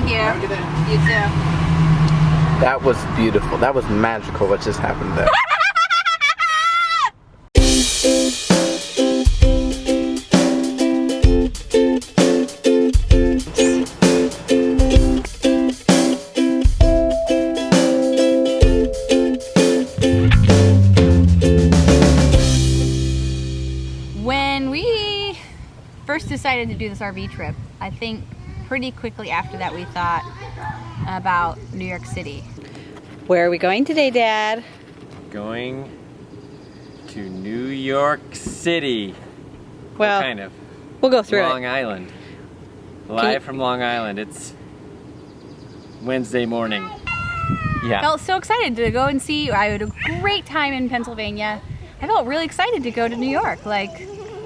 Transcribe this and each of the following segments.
Thank you. Have a good day. You too. That was beautiful. That was magical what just happened there. When we first decided to do this RV trip, I think pretty quickly after that we thought about New York City. Where are we going today, Dad? Going to New York City. Well, kind of. We'll go through Long Island. Live from Long Island. It's Wednesday morning. Yeah. I felt so excited to go and see. I had a great time in Pennsylvania. I felt really excited to go to New York. Like,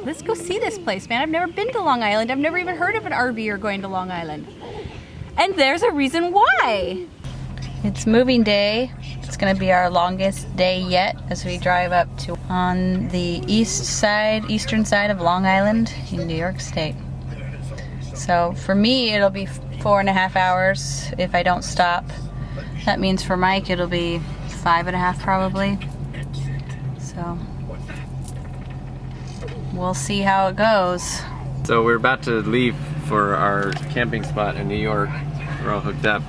let's go see this place, man. I've never been to Long Island. I've never even heard of an RVer going to Long Island. And there's a reason why. It's moving day. It's gonna be our longest day yet as we drive up to on the eastern side of Long Island in New York State. So for me, it'll be 4.5 hours if I don't stop. That means for Mike, it'll be 5.5 probably. So we'll see how it goes. So we're about to leave for our camping spot in New York. We're all hooked up,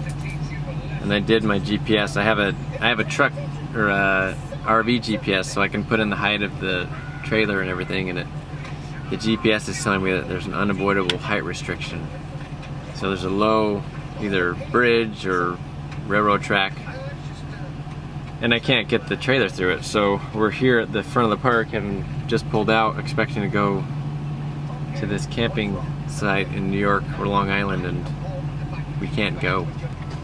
and I did my GPS. I have a truck or a RV GPS, so I can put in the height of the trailer and everything, and the GPS is telling me that there's an unavoidable height restriction. So there's a low either bridge or railroad track, and I can't get the trailer through it. So we're here at the front of the park, having just pulled out, expecting to go to this camping site in New York or Long Island, and we can't go.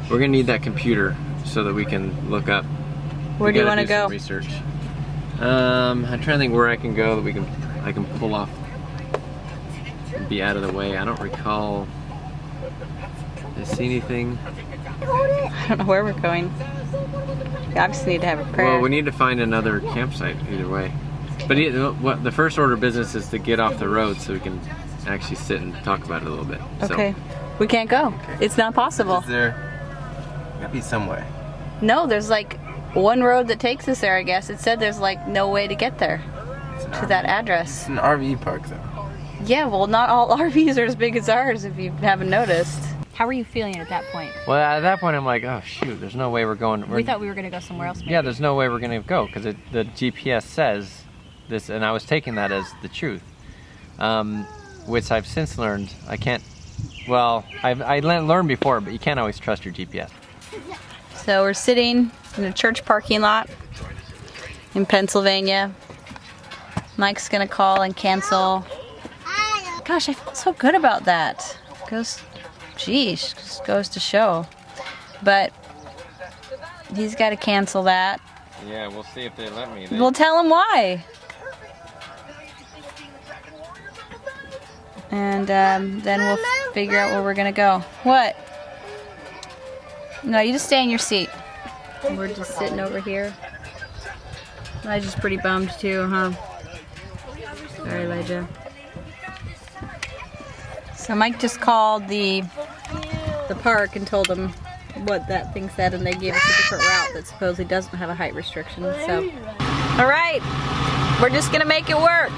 We're gonna need that computer so that we can look up. Where do you want to go? Research. I'm trying to think where I can go that I can pull off and be out of the way. I don't recall. Did I see anything? I don't know where we're going. We obviously need to have a prayer. Well, we need to find another campsite either way. But what the first order of business is to get off the road so we can actually sit and talk about it a little bit. Okay. So, we can't go. Okay. It's not possible. Is there gotta be some way? No, there's like one road that takes us there, I guess. It said there's like no way to get there to that address. It's an RV park though. Yeah, well, not all RVs are as big as ours if you haven't noticed. How were you feeling at that point? Well, at that point I'm like, oh shoot, there's no way we're going. We thought we were going to go somewhere else maybe. Yeah, there's no way we're going to go because the GPS says this, and I was taking that as the truth, which I've since learned I can't. Well, I learned before, but you can't always trust your GPS. So we're sitting in a church parking lot in Pennsylvania. Mike's gonna call and cancel. Gosh, I feel so good about that. Just goes to show. But he's got to cancel that. Yeah, we'll see if they let me. We'll tell him why. And then we'll figure out where we're gonna go. What? No, you just stay in your seat. We're just sitting over here. Elijah's pretty bummed too, huh? Sorry, Elijah. So Mike just called the park and told them what that thing said, and they gave us a different route that supposedly doesn't have a height restriction. So, all right, we're just gonna make it work.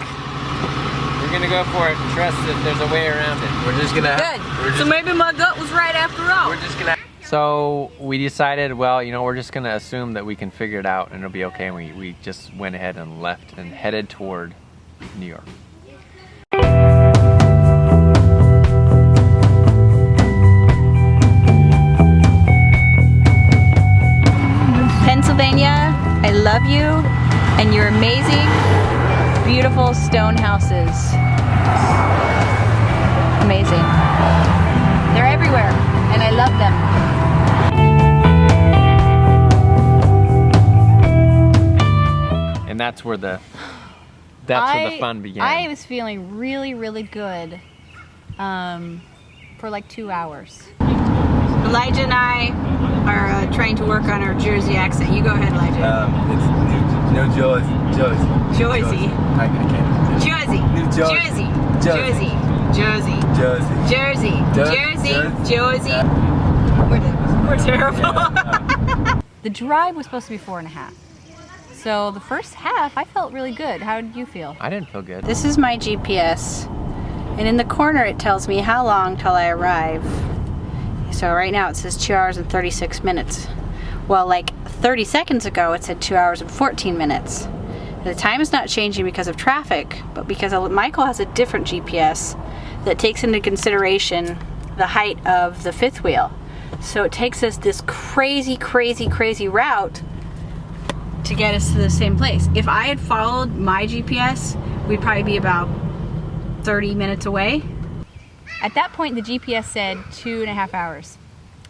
We're gonna go for it. Trust that there's a way around it. We're just gonna. Good. So maybe my gut was right after all. We're just gonna. So we decided, well, you know, we're just gonna assume that we can figure it out and it'll be okay. And we just went ahead and left and headed toward New York. Pennsylvania, I love you, and your amazing, beautiful stone houses. Amazing. They're everywhere, and I love them. And that's where the fun began. I was feeling really, really good for like 2 hours. Elijah and I are trying to work on our Jersey accent. You go ahead, Elijah. It's Jersey. Jersey. I can't. Jersey. New Jersey. Jersey. Jersey. Jersey. Jersey. Jersey. Jersey. Jersey. We're terrible. The drive was supposed to be 4.5. So the first half, I felt really good. How did you feel? I didn't feel good. This is my GPS, and in the corner it tells me how long till I arrive. So right now it says 2 hours and 36 minutes. Well, like 30 seconds ago it said 2 hours and 14 minutes. The time is not changing because of traffic, but because Michael has a different GPS that takes into consideration the height of the fifth wheel. So it takes us this crazy, crazy, crazy route to get us to the same place. If I had followed my GPS, we'd probably be about 30 minutes away. At that point, the GPS said 2.5 hours.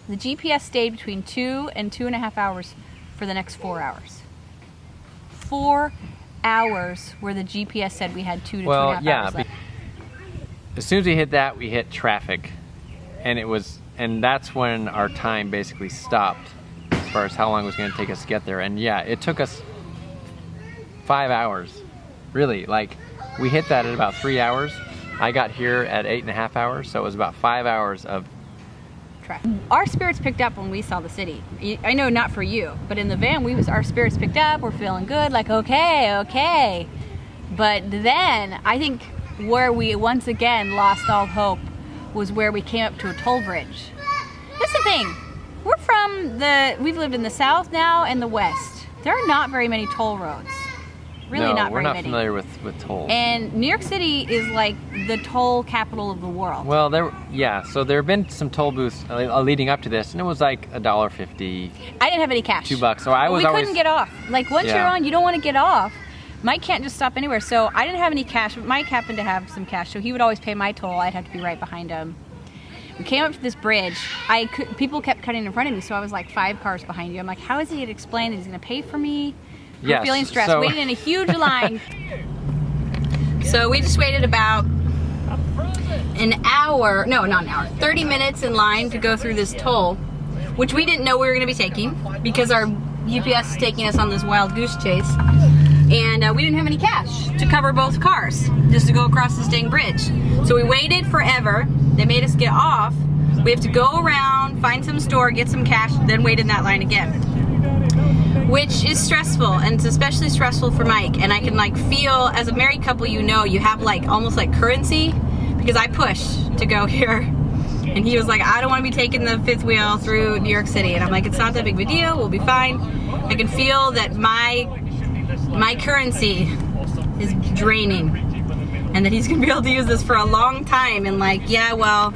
The GPS stayed between 2 and 2.5 hours for the next 4 hours. 4 hours where the GPS said we had 2 to 2.5 hours left. As soon as we hit that, we hit traffic, and that's when our time basically stopped as far as how long it was going to take us to get there. And yeah, it took us 5 hours, really. Like, we hit that at about 3 hours. I got here at 8.5 hours, so it was about 5 hours of traffic. Our spirits picked up when we saw the city. I know not for you, but in the van, our spirits picked up. We're feeling good, like okay. But then I think where we once again lost all hope was where we came up to a toll bridge. That's the thing. We've lived in the South now and the West. There are not very many toll roads. Really, not very many. No, we're not familiar with tolls. And New York City is like the toll capital of the world. Well, so there have been some toll booths leading up to this, and it was like $1.50. I didn't have any cash. $2. So we couldn't get off. Like once you're on, you don't want to get off. Mike can't just stop anywhere. So I didn't have any cash, but Mike happened to have some cash, so he would always pay my toll. I'd have to be right behind him. We came up to this bridge. People kept cutting in front of me, so I was like 5 cars behind you. I'm like, how is he going to explain that he's going to pay for me? Yes, I'm feeling stressed, waiting in a huge line. So we just waited about an hour, no, not an hour, 30 minutes in line to go through this toll, which we didn't know we were going to be taking because our GPS is taking us on this wild goose chase. And we didn't have any cash to cover both cars, just to go across this dang bridge. So we waited forever. They made us get off. We have to go around, find some store, get some cash, then wait in that line again. Which is stressful, and it's especially stressful for Mike. And I can like feel, as a married couple, you have like almost like currency, because I pushed to go here. And he was like, I don't want to be taking the fifth wheel through New York City. And I'm like, it's not that big of a deal, we'll be fine. I can feel that my currency is draining, and that he's gonna be able to use this for a long time. And like, yeah, well,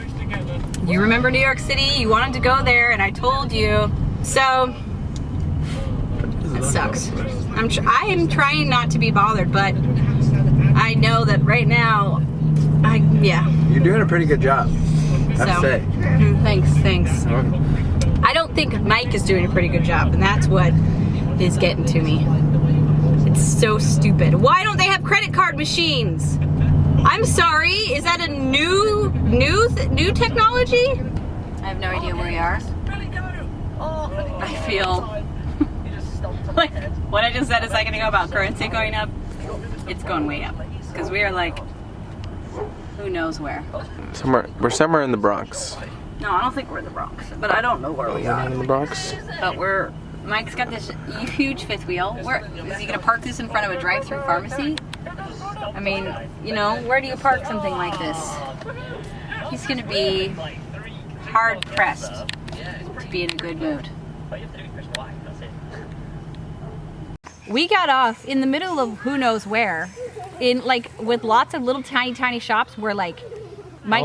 you remember New York City, you wanted to go there, and I told you. So it sucks. I am trying not to be bothered, but I know that right now, You're doing a pretty good job, I have to say. Thanks. I don't think Mike is doing a pretty good job, and that's what is getting to me. It's so stupid. Why don't they have credit card machines? I'm sorry, is that a new technology? I have no idea where we are. I feel like what I just said a second ago about currency going up, it's going way up. Because we are like, who knows where. We're somewhere in the Bronx. No, I don't think we're in the Bronx, but I don't know where we are. In the Bronx? But Mike's got this huge fifth wheel. Is he gonna park this in front of a drive-through pharmacy? I mean, where do you park something like this? He's gonna be hard pressed to be in a good mood. We got off in the middle of who knows where, with lots of little tiny shops where Mike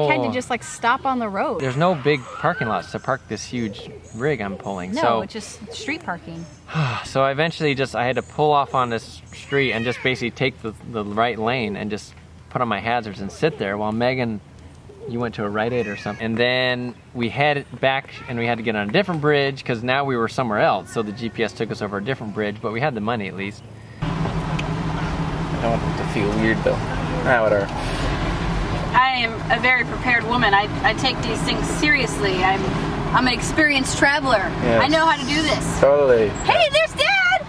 had to just stop on the road. There's no big parking lots to park this huge rig I'm pulling. No, it's just street parking. So eventually I had to pull off on this street and just basically take the right lane and just put on my hazards and sit there while Megan, you went to a Rite Aid or something. And then we headed back and we had to get on a different bridge because now we were somewhere else. So the GPS took us over a different bridge, but we had the money at least. I don't want it to feel weird though. Whatever. I am a very prepared woman. I take these things seriously. I'm an experienced traveler. Yes. I know how to do this. Totally. Hey, there's Dad!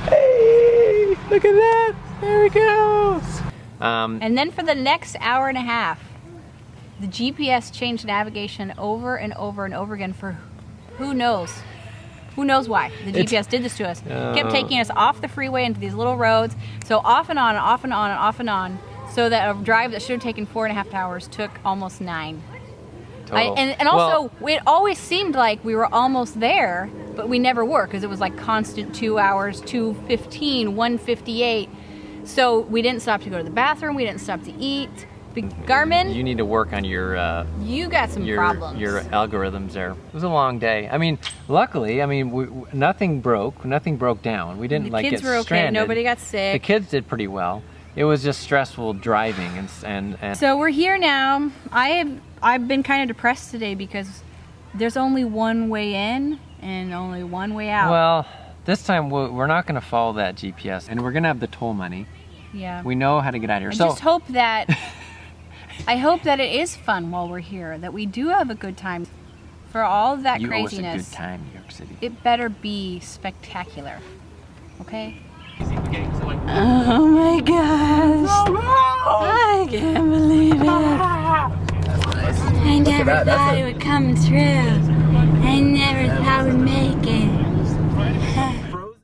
Hey, look at that. There he goes. And then for the next hour and a half, the GPS changed navigation over and over and over again for Who knows? Who knows why the GPS did this to us? Kept taking us off the freeway into these little roads. So off and on, and off and on, and off and on. So that a drive that should have taken 4.5 hours took almost 9. And also, it always seemed like we were almost there, but we never were, because it was like constant 2 hours, 2:15, 1:58. So we didn't stop to go to the bathroom. We didn't stop to eat. Garmin, you need to work on your you got some problems. Your algorithms there. It was a long day. I mean, luckily, nothing broke down. We didn't like get kids were okay. stranded. Nobody got sick. The kids did pretty well. It was just stressful driving and So we're here now. I've been kind of depressed today because there's only one way in and only one way out. Well, this time we're not going to follow that GPS, and we're going to have the toll money. Yeah. We know how to get out of here. I just hope that I hope that it is fun while we're here, that we do have a good time. For all of that craziness, you owe us a good time, New York City. It better be spectacular. Okay? Oh my gosh. I can't believe it. I never thought it would come true. I